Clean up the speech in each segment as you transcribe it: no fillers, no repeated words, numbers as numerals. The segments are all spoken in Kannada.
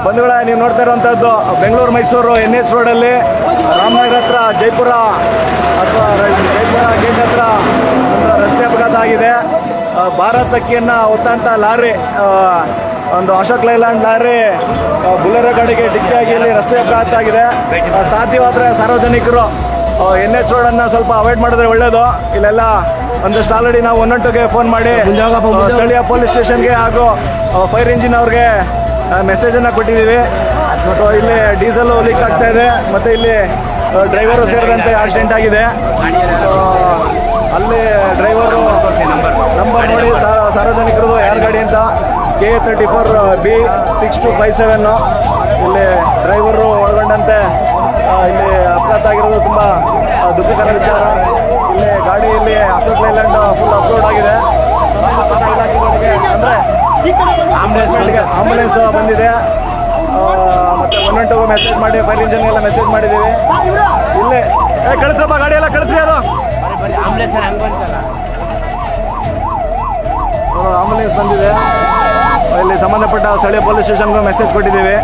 ಬಂಧುಗಳೇ, ನೀವು ನೋಡ್ತಾ ಇರುವಂಥದ್ದು ಬೆಂಗಳೂರು ಮೈಸೂರು NH ರೋಡಲ್ಲಿ ರಾಮನಗರ ಹತ್ರ ಜೈಪುರ ಅಥವಾ ಜೈಪುರ ಗೇಟ್ ಹತ್ರ ಒಂದು ರಸ್ತೆ ಅಪಘಾತ ಆಗಿದೆ. ಭಾರತ್ ಅಕ್ಕಿಯನ್ನು ಹೊತ್ತಂಥ ಲಾರಿ, ಒಂದು ಅಶೋಕ್ ಲೈಲ್ಯಾಂಡ್ ಲಾರಿ ಬುಲೆರೋ ಗಾಡಿಗೆ ಡಿಕ್ಕಿಯಾಗಿ ಇಲ್ಲಿ ರಸ್ತೆ ಅಪಘಾತ ಆಗಿದೆ. ಸಾಧ್ಯವಾದರೆ ಸಾರ್ವಜನಿಕರು NH ರೋಡನ್ನು ಸ್ವಲ್ಪ ಅವಾಯ್ಡ್ ಮಾಡಿದ್ರೆ ಒಳ್ಳೆಯದು. ಇಲ್ಲೆಲ್ಲ ಒಂದಷ್ಟು ಆಲ್ರೆಡಿ ನಾವು 112ಗೆ ಫೋನ್ ಮಾಡಿ ಸ್ಥಳೀಯ ಪೊಲೀಸ್ ಸ್ಟೇಷನ್ಗೆ ಹಾಗೂ ಫೈರ್ ಇಂಜಿನ್ ಅವ್ರಿಗೆ ಮೆಸೇಜನ್ನು ಕೊಟ್ಟಿದ್ದೀವಿ. ಸೊ ಇಲ್ಲಿ ಡೀಸೆಲು ಲೀಕ್ ಆಗ್ತಾ ಇದೆ ಮತ್ತು ಇಲ್ಲಿ ಡ್ರೈವರು ಸೇರಿದಂತೆ ಆಕ್ಸಿಡೆಂಟ್ ಆಗಿದೆ. ಅಲ್ಲಿ ಡ್ರೈವರು ನಂಬರ್ ನೋಡಿ ಸಾರ್ವಜನಿಕರದು ಯಾರ ಗಾಡಿ ಅಂತ KA34B6257 ಇಲ್ಲಿ ಡ್ರೈವರು ಒಳಗೊಂಡಂತೆ ಇಲ್ಲಿ ಅಪಘಾತ ಆಗಿರೋದು ತುಂಬ ದುಃಖಕರ ವಿಚಾರ. ಇಲ್ಲಿ ಗಾಡಿಯಲ್ಲಿ ಅಶೋಕ್ ಲೈಲ್ಯಾಂಡ್ ಫುಲ್ ಅಪ್ಲೋಡ್ ಆಗಿದೆ. ಅಂದರೆ ಆಂಬುಲೆನ್ಸ್ ಬಂದಿದೆ. ಮತ್ತು 112 ಮೆಸೇಜ್ ಮಾಡಿ ಫೈರ್ ಇಂಜಿನ್ಗೆಲ್ಲ ಮೆಸೇಜ್ ಮಾಡಿದ್ದೀವಿ. ಇಲ್ಲಿ ಕಳಿಸಪ್ಪ, ಗಾಡಿ ಎಲ್ಲ ಕಳಿಸ್ರಿ. ಅದು ಆಂಬುಲೆನ್ಸ್ ಬಂದಿದೆ. ಇಲ್ಲಿ ಸಂಬಂಧಪಟ್ಟ ಸ್ಥಳೀಯ ಪೊಲೀಸ್ ಸ್ಟೇಷನ್ಗೂ ಮೆಸೇಜ್ ಕೊಟ್ಟಿದ್ದೀವಿ.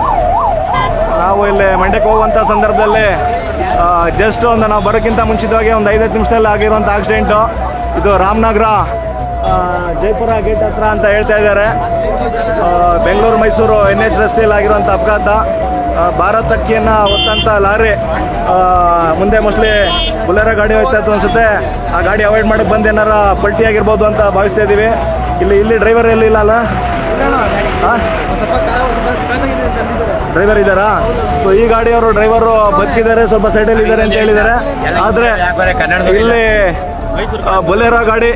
ನಾವು ಇಲ್ಲಿ ಮಂಡ್ಯಕ್ಕೆ ಹೋಗುವಂಥ ಸಂದರ್ಭದಲ್ಲಿ ಜಸ್ಟ್ ನಾವು ಬರೋಕ್ಕಿಂತ ಮುಂಚಿತವಾಗಿ ಒಂದು 5 ನಿಮಿಷದಲ್ಲಿ ಆಗಿರುವಂಥ ಆಕ್ಸಿಡೆಂಟು. ಇದು ರಾಮನಗರ ಜೈಪುರ ಗೇಟ್ ಹತ್ರ ಅಂತ ಹೇಳ್ತಾ ಇದ್ದಾರೆ. ಬೆಂಗಳೂರು ಮೈಸೂರು NH ರಸ್ತೆಯಲ್ಲಿ ಆಗಿರುವಂಥ ಅಪಘಾತ. ಭಾರತ್ ಅಕ್ಕಿಯನ್ನು ಹೊತ್ತಂಥ ಲಾರಿ ಮುಂದೆ ಮೋಸ್ಟ್ಲಿ ಬುಲೆರೋ ಗಾಡಿ ಹೋಗ್ತಾ ಇತ್ತು ಅನಿಸುತ್ತೆ. ಆ ಗಾಡಿ ಅವಾಯ್ಡ್ ಮಾಡೋಕ್ಕೆ ಬಂದು ಏನಾರ ಪಲ್ಟಿ ಆಗಿರ್ಬೋದು ಅಂತ ಭಾವಿಸ್ತಾ ಇದ್ದೀವಿ. ಇಲ್ಲಿ ಡ್ರೈವರ್ ಎಲ್ಲಿ ಇಲ್ಲ ಅಲ್ಲ? ಹಾಂ, ಡ್ರೈವರ್ ಇದ್ದಾರಾ? ಸೊ ಈ ಗಾಡಿಯವರು ಡ್ರೈವರು ಬದುಕಿದ್ದಾರೆ, ಸ್ವಲ್ಪ ಸೈಡಲ್ಲಿ ಇದ್ದಾರೆ ಅಂತ ಹೇಳಿದ್ದಾರೆ. ಆದರೆ ಇಲ್ಲಿ ಬೊಲೆರೋ ಗಾಡಿ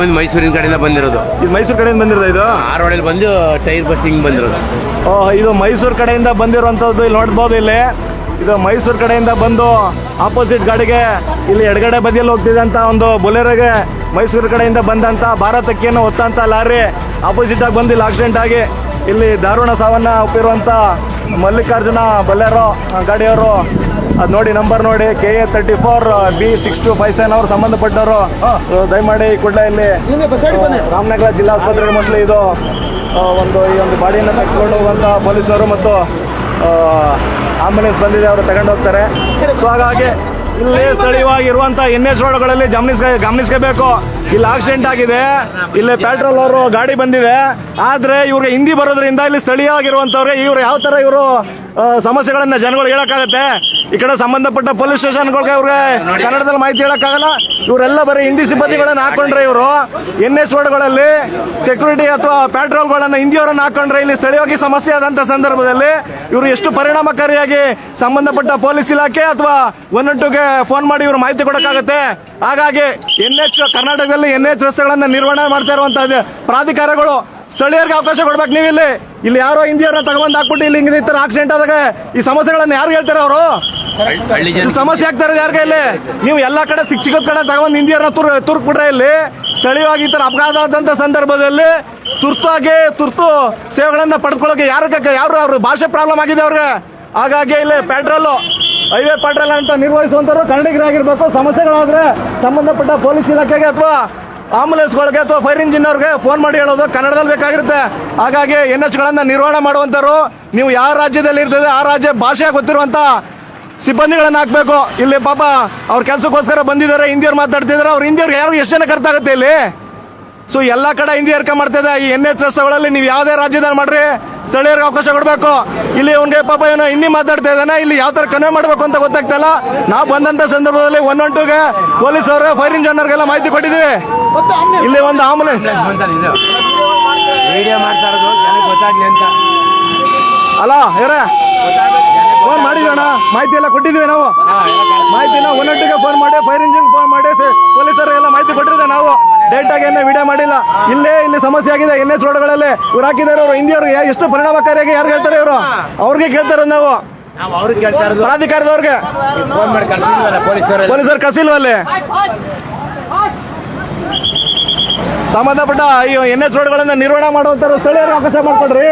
ಬಂದು ಮೈಸೂರಿನ ಕಡೆಯಿಂದ ಬಂದಿರೋದು. ಇದು ಮೈಸೂರು ಕಡೆಯಿಂದ ಬಂದಿರೋದು. ಇದು ಆ ರೋಡಲ್ಲಿ ಬಂದು ಟೈರ್ ಬಸ್ಟಿಂಗ್ ಬಂದಿರೋದು. ಇದು ಮೈಸೂರು ಕಡೆಯಿಂದ ಬಂದಿರುವಂಥದ್ದು. ಇಲ್ಲಿ ನೋಡ್ಬೋದು, ಇಲ್ಲಿ ಇದು ಮೈಸೂರು ಕಡೆಯಿಂದ ಬಂದು ಆಪೋಸಿಟ್ ಗಾಡಿಗೆ ಇಲ್ಲಿ ಎಡಗಡೆ ಬದಿಯಲ್ಲಿ ಹೋಗ್ತಿದೆ ಅಂತ ಒಂದು ಬೊಲೆರೋಗೆ ಮೈಸೂರು ಕಡೆಯಿಂದ ಬಂದಂಥ ಭಾರತ್ ಅಕ್ಕಿಯನ್ನು ಹೊತ್ತಂಥ ಲಾರಿ ಆಪೋಸಿಟಾಗಿ ಬಂದು ಇಲ್ಲಿ ಆಕ್ಸಿಡೆಂಟ್ ಆಗಿ ಇಲ್ಲಿ ದಾರುಣ ಸಾವನ್ನು ಒಪ್ಪಿರುವಂಥ ಮಲ್ಲಿಕಾರ್ಜುನ ಬೊಲೆರೋ ಗಾಡಿಯವರು. ಅದು ನೋಡಿ, ನಂಬರ್ ನೋಡಿ, KA34B6257 ಅವರು ಸಂಬಂಧಪಟ್ಟವರು. ದಯಮಾಡಿ ಕೂಡಲೇ ಇಲ್ಲಿ ರಾಮನಗರ ಜಿಲ್ಲಾ ಆಸ್ಪತ್ರೆಗೆ ಮೋಸ್ಟ್ಲಿ ಇದು ಈ ಒಂದು ಬಾಡಿಯನ್ನು ತೆಗೆದುಕೊಂಡು ಹೋಗುವಂಥ ಪೊಲೀಸರು ಮತ್ತು ಆಂಬುಲೆನ್ಸ್ ಬಂದಿದೆ, ಅವರು ತಗೊಂಡು ಹೋಗ್ತಾರೆ. ಸೊ ಹಾಗಾಗಿ ಇಲ್ಲಿ ಸ್ಥಳೀಯವಾಗಿರುವಂಥ NH ರೋಡ್ಗಳಲ್ಲಿ ಗಮನಿಸಬೇಕು. ಇಲ್ಲಿ ಆಕ್ಸಿಡೆಂಟ್ ಆಗಿದೆ, ಇಲ್ಲಿ ಪೆಟ್ರೋಲ್ ಅವರು ಗಾಡಿ ಬಂದಿದೆ. ಆದರೆ ಇವ್ರಿಗೆ ಹಿಂದಿ ಬರೋದ್ರಿಂದ ಇಲ್ಲಿ ಸ್ಥಳೀಯವಾಗಿರುವಂಥವ್ರಿಗೆ ಇವ್ರು ಯಾವ ಥರ ಇವರು ಸಮಸ್ಯೆಗಳನ್ನ ಜನಗಳು ಹೇಳಕ್ಕಾಗತ್ತೆ? ಈ ಕಡೆ ಸಂಬಂಧಪಟ್ಟ ಪೊಲೀಸ್ ಸ್ಟೇಷನ್ಗಳಿಗೆ ಇವ್ರಿಗೆ ಕನ್ನಡದಲ್ಲಿ ಮಾಹಿತಿ ಹೇಳಕ್ಕಾಗಲ್ಲ. ಇವರೆಲ್ಲ ಬರೀ ಹಿಂದಿ ಸಿಬ್ಬಂದಿಗಳನ್ನ ಹಾಕೊಂಡ್ರೆ ಇವರು NH ರೋಡ್ಗಳಲ್ಲಿ ಸೆಕ್ಯೂರಿಟಿ ಅಥವಾ ಪೆಟ್ರೋಲ್ಗಳನ್ನ ಹಿಂದಿಯವರನ್ನ ಹಾಕೊಂಡ್ರೆ ಇಲ್ಲಿ ಸ್ಥಳೀಯವಾಗಿ ಸಮಸ್ಯೆ ಆದಂಥ ಸಂದರ್ಭದಲ್ಲಿ ಇವರು ಎಷ್ಟು ಪರಿಣಾಮಕಾರಿಯಾಗಿ ಸಂಬಂಧಪಟ್ಟ ಪೊಲೀಸ್ ಇಲಾಖೆ ಅಥವಾ 112ಗೆ ಫೋನ್ ಮಾಡಿ ಇವರು ಮಾಹಿತಿ ಕೊಡಕ್ಕಾಗತ್ತೆ? ಹಾಗಾಗಿ ಕರ್ನಾಟಕದಲ್ಲಿ NH ರಸ್ತೆಗಳನ್ನ ನಿರ್ವಹಣೆ ಮಾಡ್ತಾ ಇರುವಂತಹ ಪ್ರಾಧಿಕಾರಗಳು ಸ್ಥಳೀಯರಿಗೆ ಅವಕಾಶ ಕೊಡ್ಬೇಕು. ನೀವು ಇಲ್ಲಿ ಯಾರೋ ಹಿಂದಿಯವ್ರನ್ನ ತಗೊಂಡ್ ಹಾಕ್ಬಿಟ್ಟು ಇಲ್ಲಿ ಹಿಂಗೆ ಈ ತರ ಆಕ್ಸಿಡೆಂಟ್ ಆದಾಗ ಈ ಸಮಸ್ಯೆಗಳನ್ನ ಯಾರು ಹೇಳ್ತಾರೆ? ಅವರು ಸಮಸ್ಯೆ ಆಗ್ತಾರೆ ಯಾರಿಗೆ? ಇಲ್ಲಿ ನೀವು ಎಲ್ಲಾ ಕಡೆ ಸಿಕ್ಕದ ಕಡೆ ತಗೊಂಡ್ ಹಿಂದಿಯವ್ರನ್ನ ತುರ್ಕ್ಬಿಟ್ರೆ ಇಲ್ಲಿ ಸ್ಥಳೀಯವಾಗಿ ಈ ತರ ಅಪಘಾತ ಆದಂತ ಸಂದರ್ಭದಲ್ಲಿ ತುರ್ತು ಸೇವೆಗಳನ್ನ ಪಡೆದುಕೊಳ್ಳೋಕೆ ಯಾರು ಅವ್ರ ಭಾಷೆ ಪ್ರಾಬ್ಲಮ್ ಆಗಿದೆ ಅವ್ರಿಗೆ. ಹಾಗಾಗಿ ಇಲ್ಲಿ ಹೈವೇ ಪೆಟ್ರೋಲ್ ಅಂತ ನಿರ್ವಹಿಸುವಂತರು ಕನ್ನಡಿಗರಾಗಿರ್ಬೇಕು. ಸಮಸ್ಯೆಗಳಾದ್ರೆ ಸಂಬಂಧಪಟ್ಟ ಪೊಲೀಸ್ ಇಲಾಖೆಗೆ ಅಥವಾ ಆಂಬುಲೆನ್ಸ್ಗಳಿಗೆ ಅಥವಾ ಫೈರ್ ಇಂಜಿನ್ ಅವ್ರಿಗೆ ಫೋನ್ ಮಾಡಿ ಹೇಳೋದು ಕನ್ನಡದಲ್ಲಿ ಬೇಕಾಗಿರುತ್ತೆ. ಹಾಗಾಗಿ NHಗಳನ್ನ ನಿರ್ವಹಣೆ ಮಾಡುವಂತರು ನೀವು ಯಾವ ರಾಜ್ಯದಲ್ಲಿ ಇರ್ತದೆ ಆ ರಾಜ್ಯ ಭಾಷೆ ಗೊತ್ತಿರುವಂತ ಸಿಬ್ಬಂದಿಗಳನ್ನ ಹಾಕ್ಬೇಕು. ಇಲ್ಲಿ ಪಾಪ ಅವ್ರ ಕೆಲಸಕ್ಕೋಸ್ಕರ ಬಂದಿದ್ದಾರೆ, ಹಿಂದಿಯವ್ರು ಮಾತಾಡ್ತಿದ್ದಾರೆ. ಅವ್ರ ಹಿಂದಿಯವ್ರಿಗೆ ಯಾರು ಎಷ್ಟು ಜನಕ್ಕೆ ಅರ್ಥ ಆಗುತ್ತೆ ಇಲ್ಲಿ? ಸೊ ಎಲ್ಲ ಕಡೆ ಹಿಂದಿ ಅರ್ಕ ಮಾಡ್ತಿದೆ. ಈ NH ರಸ್ತೆಗಳಲ್ಲಿ ನೀವು ಯಾವುದೇ ರಾಜ್ಯದಲ್ಲಿ ಮಾಡ್ರಿ, ಸ್ಥಳೀಯರಿಗೆ ಅವಕಾಶ ಕೊಡಬೇಕು. ಇಲ್ಲಿ ಅವ್ನಿಗೆ ಪಾಪ ಏನೋ ಹಿಂದಿ ಮಾತಾಡ್ತಾ ಇದ್ದಾನೆ, ಇಲ್ಲಿ ಯಾವ ತರ ಕನ್ವೆ ಮಾಡಬೇಕು ಅಂತ ಗೊತ್ತಾಗ್ತಾ ಇಲ್ಲ. ನಾವು ಬಂದಂತ ಸಂದರ್ಭದಲ್ಲಿ 112ಗೆ ಪೊಲೀಸ್ ಅವರು ಫೈರ್ ಇಂಜಿನಿಯರ್ಗೆಲ್ಲ ಮಾಹಿತಿ ಕೊಟ್ಟಿದ್ದೀವಿ. ಇಲ್ಲಿ ಒಂದು ಆಂಬುಲೆನ್ಸ್ ಅಲ್ಲ ಇವರೇ ಫೋನ್ ಮಾಡಿದ್ವಿ, ಮಾಹಿತಿ ಎಲ್ಲ ಕೊಟ್ಟಿದ್ವಿ. ನಾವು ಮಾಹಿತಿನ 112ಗೆ ಫೋನ್ ಮಾಡಿ ಫೈರ್ ಇಂಜಿನ್ ಫೋನ್ ಮಾಡಿ ಪೊಲೀಸರಿಗೆಲ್ಲ ಮಾಹಿತಿ ಕೊಟ್ಟಿದ್ದೆ. ನಾವು ಡೈರೆಕ್ಟ್ ಆಗಿ ವಿಡಿಯೋ ಮಾಡಿಲ್ಲ. ಇಲ್ಲಿ ಸಮಸ್ಯೆ ಆಗಿದೆ NH ರೋಡ್ಗಳಲ್ಲಿ. ಇವ್ರು ಹಾಕಿದ್ದಾರೆ, ಅವರು ಹಿಂದಿಯವ್ರಿಗೆ ಎಷ್ಟು ಪರಿಣಾಮಕಾರಿಯಾಗಿ ಯಾರು ಹೇಳ್ತಾರೆ? ಇವರು ಅವ್ರಿಗೆ ಕೇಳ್ತಾರೆ. ನಾವು ಪ್ರಾಧಿಕಾರದವ್ರಿಗೆ ಪೊಲೀಸರು ಕಸಿಲ್ವಲ್ಲಿ ಸಂಬಂಧಪಟ್ಟ ಈ NH ರೋಡ್ಗಳನ್ನ ನಿರ್ವಹಣೆ ಮಾಡುವಂತ ಸ್ಥಳೀಯರಿಗೆ ಅವಕಾಶ ಮಾಡ್ಕೊಡ್ರಿ.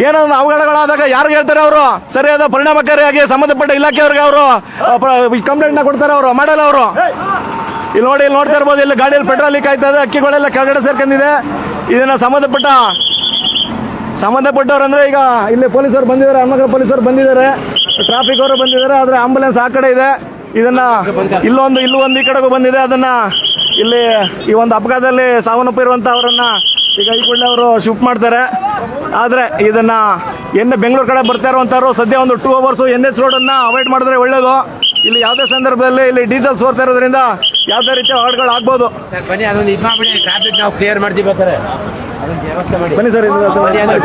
ಏನಾದ್ರು ಅವಘಡಗಳಾದಾಗ ಯಾರು ಹೇಳ್ತಾರೆ? ಅವರು ಸರಿಯಾದ ಪರಿಣಾಮಕಾರಿಯಾಗಿ ಸಂಬಂಧಪಟ್ಟ ಇಲಾಖೆಯವ್ರಿಗೆ ಅವರು ಕಂಪ್ಲೇಂಟ್ ನ ಕೊಡ್ತಾರೆ. ಅವರು ಮಾಡಲ್ಲ. ಅವರು ಇಲ್ಲಿ ನೋಡ್ತಾ ಇರ್ಬೋದು, ಇಲ್ಲಿ ಗಾಡಿಯಲ್ಲಿ ಪೆಟ್ರೋಲ್ ಲೀಕ್ ಆಯ್ತಾ ಇದೆ, ಅಕ್ಕಿಗಳೆಲ್ಲ ಕೆಳಗಡೆ ಸೇರ್ಕೊಂಡಿದೆ. ಇದನ್ನ ಸಂಬಂಧಪಟ್ಟ ಸಂಬಂಧಪಟ್ಟವ್ರು ಅಂದ್ರೆ ಈಗ ಇಲ್ಲಿ ಪೊಲೀಸರು ಬಂದಿದ್ದಾರೆ, ಹನುಮನಗರ ಪೊಲೀಸರು ಬಂದಿದ್ದಾರೆ, ಟ್ರಾಫಿಕ್ ಅವರು ಬಂದಿದ್ದಾರೆ. ಆದ್ರೆ ಆಂಬುಲೆನ್ಸ್ ಆ ಕಡೆ ಇದೆ, ಇದನ್ನ ಇಲ್ಲೂ ಒಂದು ಈ ಕಡೆಗೂ ಬಂದಿದೆ. ಅದನ್ನ ಇಲ್ಲಿ ಈ ಒಂದು ಅಪಘಾತದಲ್ಲಿ ಸಾವನ್ನಪ್ಪಿರುವಂತ ಅವರನ್ನ ಈಗ ಈ ಕೂಡಲೇ ಅವರು ಶಿಫ್ಟ್ ಮಾಡ್ತಾರೆ. ಆದ್ರೆ ಇದನ್ನ ಬೆಂಗಳೂರು ಕಡೆ ಬರ್ತಾ ಇರುವಂತವ್ರು ಸದ್ಯ ಒಂದು 2 hours NH ರೋಡ್ ಅನ್ನ ಅವಾಯ್ಡ್ ಮಾಡಿದ್ರೆ ಒಳ್ಳೇದು. ಇಲ್ಲಿ ಯಾವುದೇ ಸಂದರ್ಭದಲ್ಲಿ ಇಲ್ಲಿ ಡೀಸೆಲ್ ಸೋರ್ತಾ ಇರೋದ್ರಿಂದ ಯಾವುದೇ ರೀತಿಯ ಅವಾರ್ಡ್ಗಳು ಆಗ್ಬೋದು. ಬನ್ನಿ ಅದೊಂದು ಇದು ಮಾಡ್ಬಿಡಿ, ಟ್ರಾಫಿಕ್ ನಾವು ಕ್ಲಿಯರ್ ಮಾಡ್ತೀವಿ ಬೇಕಾರೆ, ಅದೊಂದು ವ್ಯವಸ್ಥೆ ಮಾಡಿ. ಬನ್ನಿ ಸರ್,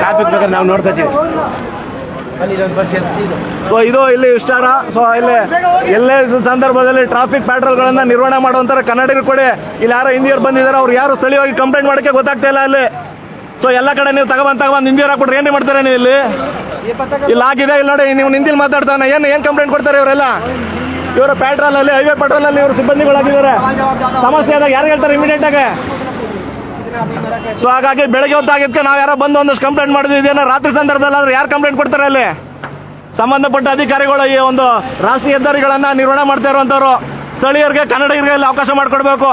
ಟ್ರಾಫಿಕ್ ಬೇಕಾದ್ರೆ ನಾವು ನೋಡ್ಕೊತೀವಿ. ಸೊ ಇದು ಇಲ್ಲಿ ವಿಚಾರ. ಸೊ ಇಲ್ಲಿ ಎಲ್ಲೇ ಸಂದರ್ಭದಲ್ಲಿ ಟ್ರಾಫಿಕ್ ಪ್ಯಾಟ್ರೋಲ್ಗಳನ್ನ ನಿರ್ವಹಣೆ ಮಾಡುವಂತಾರೆ ಕನ್ನಡಿಗರು ಕೊಡಿ. ಇಲ್ಲಿ ಯಾರೋ ಹಿಂದಿಯರು ಬಂದಿದ್ದಾರೆ, ಅವ್ರು ಯಾರು ಸ್ಥಳೀಯವಾಗಿ ಕಂಪ್ಲೇಂಟ್ ಮಾಡಕ್ಕೆ ಗೊತ್ತಾಗ್ತಾ ಇಲ್ಲ ಅಲ್ಲಿ. ಸೊ ಎಲ್ಲ ಕಡೆ ನೀವು ತಗೊಂಡ್ ಹಿಂದಿಯರ್ ಹಾಕ್ಬಿಟ್ರೆ ಏನ್ ಮಾಡ್ತಾರೆ ನೀವು ಇಲ್ಲಿ ಆಗಿದೆ. ಇಲ್ಲಿ ನೋಡಿ, ನೀವು ನಿಂತಿಲ್ ಮಾತಾಡ್ತಾನೆ ಏನ್ ಕಂಪ್ಲೇಂಟ್ ಕೊಡ್ತಾರೆ ಇವರೆಲ್ಲ. ಇವರು ಪ್ಯಾಟ್ರೋಲ್ ಅಲ್ಲಿ, ಹೈವೇ ಪೆಟ್ರೋಲ್ ಅಲ್ಲಿ ಇವರು ಸಿಬ್ಬಂದಿಗಳಾಗಿದ್ದಾರೆ. ಸಮಸ್ಯೆ ಆದಾಗ ಯಾರು ಹೇಳ್ತಾರೆ ಇಮಿಡಿಯೇಟ್ ಆಗಿ. ಸೊ ಹಾಗಾಗಿ ಬೆಳಗ್ಗೆ ಹೊತ್ತಾಗಿದ್ದಕ್ಕೆ ನಾವು ಯಾರೋ ಬಂದು ಒಂದಷ್ಟು ಕಂಪ್ಲೇಂಟ್ ಮಾಡಿದ್ವಿ. ಇದೇನೋ ರಾತ್ರಿ ಸಂದರ್ಭದಲ್ಲಿ ಆದ್ರೆ ಯಾರು ಕಂಪ್ಲೇಂಟ್ ಕೊಡ್ತಾರೆ ಅಲ್ಲಿ? ಸಂಬಂಧಪಟ್ಟ ಅಧಿಕಾರಿಗಳು ಈ ಒಂದು ರಾಷ್ಟ್ರೀಯ ಹೆದ್ದಾರಿಗಳನ್ನ ನಿರ್ವಹಣೆ ಮಾಡ್ತಾ ಇರುವಂತವ್ರು ಸ್ಥಳೀಯರಿಗೆ, ಕನ್ನಡಿಗರಿಗೆ ಅಲ್ಲಿ ಅವಕಾಶ ಮಾಡಿಕೊಡ್ಬೇಕು.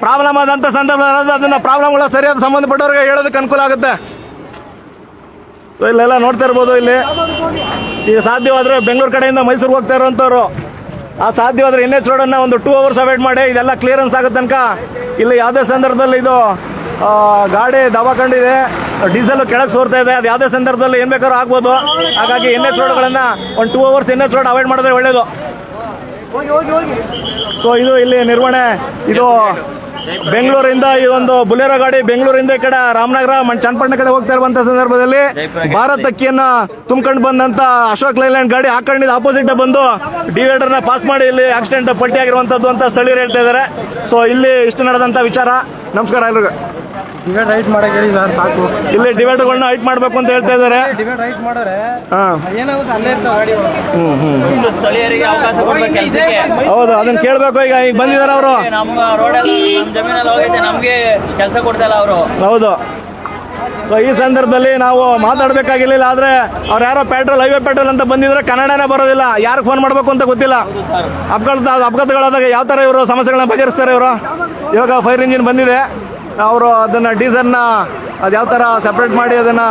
ಪ್ರಾಬ್ಲಮ್ ಆದಂತ ಸಂದರ್ಭದಲ್ಲಿ ಅದನ್ನ ಪ್ರಾಬ್ಲಮ್ಗಳ ಸರಿಯಾದ ಸಂಬಂಧಪಟ್ಟವ್ರಿಗೆ ಹೇಳೋದಕ್ಕೆ ಅನುಕೂಲ ಆಗುತ್ತೆ. ಇಲ್ಲೆಲ್ಲ ನೋಡ್ತಾ ಇರ್ಬೋದು. ಇಲ್ಲಿ ಈಗ ಸಾಧ್ಯವಾದ್ರೆ ಬೆಂಗಳೂರು ಕಡೆಯಿಂದ ಮೈಸೂರಿಗೆ ಹೋಗ್ತಾ ಇರುವಂತವ್ರು ಆ ಸಾಧ್ಯವಾದ್ರೆ NH ರೋಡ್ ಅನ್ನ ಒಂದು 2 hours ಅವಾಯ್ಡ್ ಮಾಡಿ ಇದೆಲ್ಲ ಕ್ಲಿಯರೆನ್ಸ್ ಆಗೋ ತನಕ ಇಲ್ಲಿ ಯಾವುದೇ ಸಂದರ್ಭದಲ್ಲಿ ಇದು ಗಾಡಿ ದಬಾಕೊಂಡಿದೆ, ಡೀಸೆಲ್ ಕೆಳಗೆ ಸೋರ್ತಾ ಇದೆ. ಅದು ಯಾವುದೇ ಸಂದರ್ಭದಲ್ಲಿ ಏನ್ ಬೇಕಾದ್ರೂ ಆಗ್ಬೋದು. ಹಾಗಾಗಿ NH ರೋಡ್ಗಳನ್ನ ಒಂದು 2 hours NH ರೋಡ್ ಅವಾಯ್ಡ್ ಮಾಡಿದ್ರೆ ಒಳ್ಳೇದು. ಸೊ ಇದು ಇಲ್ಲಿ ನಿರ್ವಹಣೆ. ಇದು ಬೆಂಗಳೂರಿಂದ ಈ ಒಂದು ಬುಲೆರೋ ಗಾಡಿ ಬೆಂಗಳೂರಿಂದ ಈ ಕಡೆ ರಾಮನಗರ ಚನ್ನಪಟ್ಟಣ ಕಡೆ ಹೋಗ್ತಾ ಇರುವಂತ ಸಂದರ್ಭದಲ್ಲಿ ಭಾರತ್ ಅಕ್ಕಿಯನ್ನ ತುಂಬ್ಕೊಂಡು ಬಂದಂತ ಅಶೋಕ್ ಲೈಲ್ಯಾಂಡ್ ಗಾಡಿ ಆ ಕಡೆ ಆಪೋಸಿಟ್ ಬಂದು ಡಿವೈಡರ್ ನ ಪಾಸ್ ಮಾಡಿ ಇಲ್ಲಿ ಆಕ್ಸಿಡೆಂಟ್ ಪಟ್ಟಿಯಾಗಿರುವಂತದ್ದು ಅಂತ ಸ್ಥಳೀಯರು ಹೇಳ್ತಾ ಇದ್ದಾರೆ. ಸೊ ಇಲ್ಲಿ ಇಷ್ಟು ನಡೆದಂತ ವಿಚಾರ. ನಮಸ್ಕಾರ ಎಲ್ರಿಗೂ. ಡಿವೈಡ್ ರೈಟ್ ಮಾಡಕ್ಕೆ ಹೇಳಿ ಸರ್, ಸಾಕು. ಇಲ್ಲಿ ಡಿವೈಡರ್ಗಳನ್ನ ಹೈಟ್ ಮಾಡ್ಬೇಕು ಅಂತ ಹೇಳ್ತಾ ಇದ್ದಾರೆ. ಡಿವೈಡ್ ರೈಟ್ ಮಾಡಿದ್ರೆ ಏನಾಗುತ್ತೆ, ಅಲ್ಲೇ ಇರ್ತಾವ ಗಾಡಿಗಳು. ಸ್ಥಳೀಯರಿಗೆ ಅವಕಾಶ ಕೊಡ್ಬೇಕು ಕೆಲಸಕ್ಕೆ. ಹೌದು, ಅದನ್ನ ಕೇಳ್ಬೇಕು. ಈಗ ಬಂದಿದ್ದಾರೆ ಅವರು, ನಮ್ಮ ರೋಡೆಲ್ಲ ನಮ್ಮ ಜಮೀನಲ್ಲಿ ಹೋಗೈತೆ, ನಮ್ಗೆ ಕೆಲಸ ಕೊಡ್ತಾ ಇಲ್ಲ ಅವರು. ಹೌದು. ಸೊ ಈ ಸಂದರ್ಭದಲ್ಲಿ ನಾವು ಮಾತಾಡ್ಬೇಕಾಗಿರ್ಲಿಲ್ಲ. ಆದ್ರೆ ಅವ್ರು ಯಾರೋ ಹೈವೇ ಪೆಟ್ರೋಲ್ ಅಂತ ಬಂದಿದ್ರೆ ಕನ್ನಡನೇ ಬರೋದಿಲ್ಲ, ಯಾರು ಫೋನ್ ಮಾಡ್ಬೇಕು ಅಂತ ಗೊತ್ತಿಲ್ಲ. ಅಪಘಾತಗಳಾದಾಗ ಯಾವ ತರ ಇವರು ಸಮಸ್ಯೆಗಳನ್ನ ಬಗೆಹರಿಸ್ತಾರೆ ಇವರು. ಇವಾಗ ಫೈರ್ ಇಂಜಿನ್ ಬಂದಿದೆ, ಅವರು ಅದನ್ನ ಡೀಸೆಲ್ನ ಅದು ಯಾವ ತರ ಸೆಪರೇಟ್ ಮಾಡಿ ಅದನ್ನ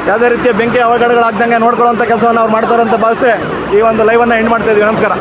ಯಾವುದೇ ರೀತಿಯ ಬೆಂಕಿ ಅವಘಡಗಳಾಗ್ದಂಗೆ ನೋಡ್ಕೊಳ್ಳುವಂತ ಕೆಲಸವನ್ನು ಅವ್ರು ಮಾಡ್ತಾರೆ ಅಂತ ಭಾವಿಸಿ ಈ ಒಂದು ಲೈವ್ ಅನ್ನ ಎಂಡ್ ಮಾಡ್ತಾ ಇದೀವಿ. ನಮಸ್ಕಾರ.